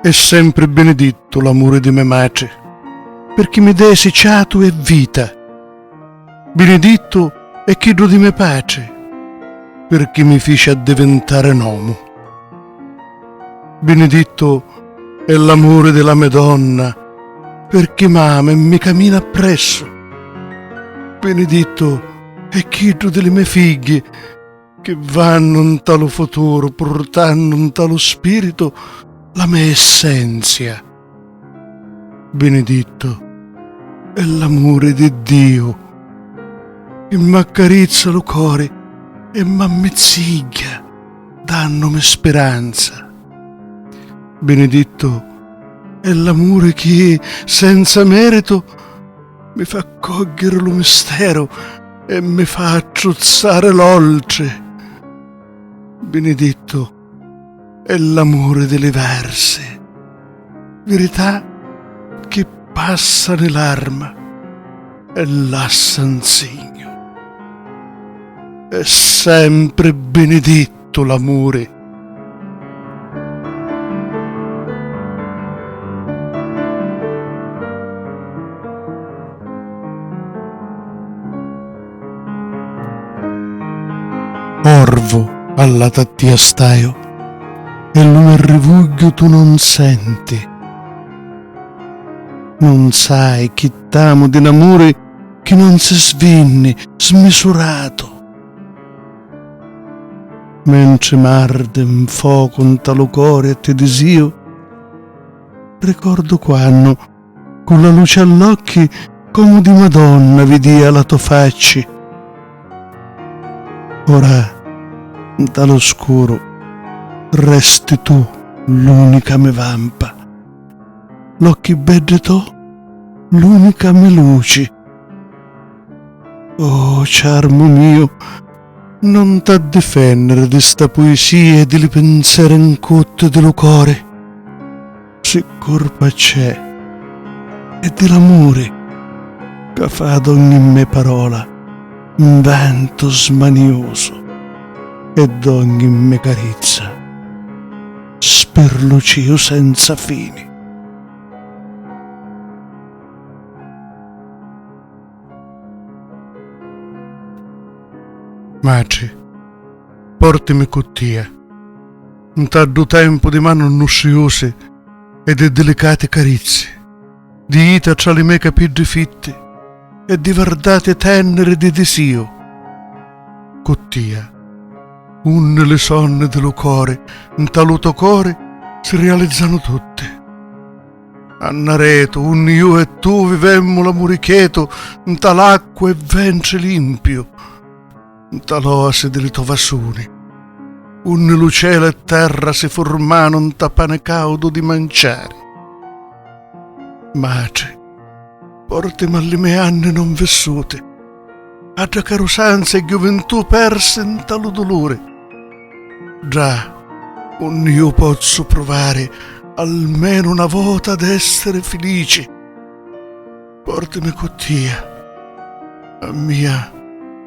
è sempre benedetto l'amore di me madre, perché mi desi ciato e vita. Benedetto è chidro di me pace, perché mi fece a diventare un uomo. Benedetto è l'amore della Madonna, perché m'ama e mi cammina appresso. Benedetto è chidro delle mie figlie, che vanno in talo futuro portando in talo spirito la mia essenza. Benedetto è l'amore di Dio, che m'accarezza lo cuore e m'ammezziglia, dandomi speranza. Benedetto è l'amore che, senza merito, mi fa cogliere lo mistero e mi fa acciuzzare l'oltre. Benedetto è l'amore delle verse, verità che passa nell'arma e lassa in segno. È sempre benedetto l'amore. Orvo alla tattia staio, e l'uno rifuggio tu non senti. Non sai chi t'amo di un amore che non si svinni, smisurato. Mentre m'arde un fuoco in talo cuore a te desio, ricordo quando, con la luce all'occhi, come di Madonna vedia la tua faccia. Ora, dall'oscuro, resti tu l'unica me vampa, l'occhi belli tu l'unica me luce. Oh, charmo mio, non t'ha difendere di sta poesia e di pensieri incotti dello cuore. Se colpa c'è, e dell'amore che fa ad ogni me parola un vento smanioso ed ogni me carezza sperlucio senza fini. Madre, portami con te, un tardo tempo di mani nuziose e di delicate carezze, di ita tra le mie capiglie fitte e di verdate tenere di desio. Con te, unne le sonne dello cuore, in taluto cuore si realizzano tutte. A Nareto, un io e tu vivemmo l'amore cheto, in tal'acqua e ventre limpio, in tal'oasi delle tovassoni. Un lo cielo e terra si formano in tapane caudo di mangiare. Madre, portami alle mie anni non vissute, a già carusanza e gioventù perse in talo dolore. Già, un io posso provare almeno una volta ad essere felice. Portami con te, a mia,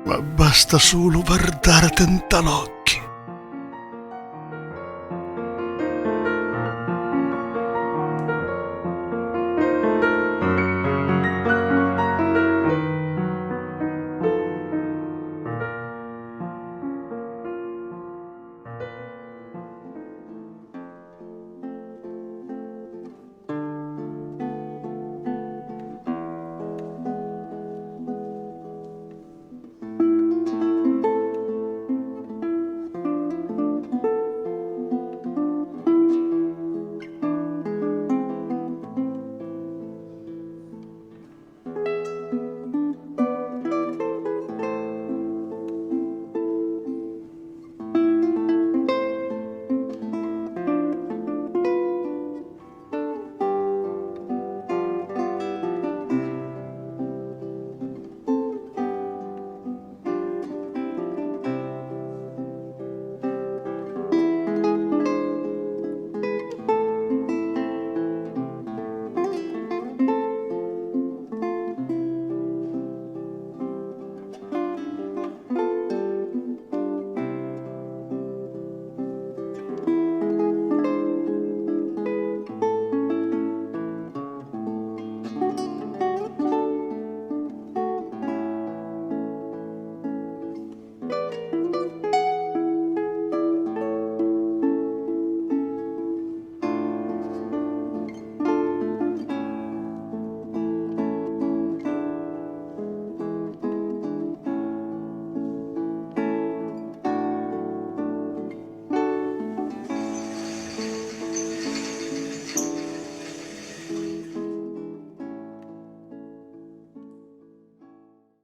ma basta solo guardarti in tal'occhio.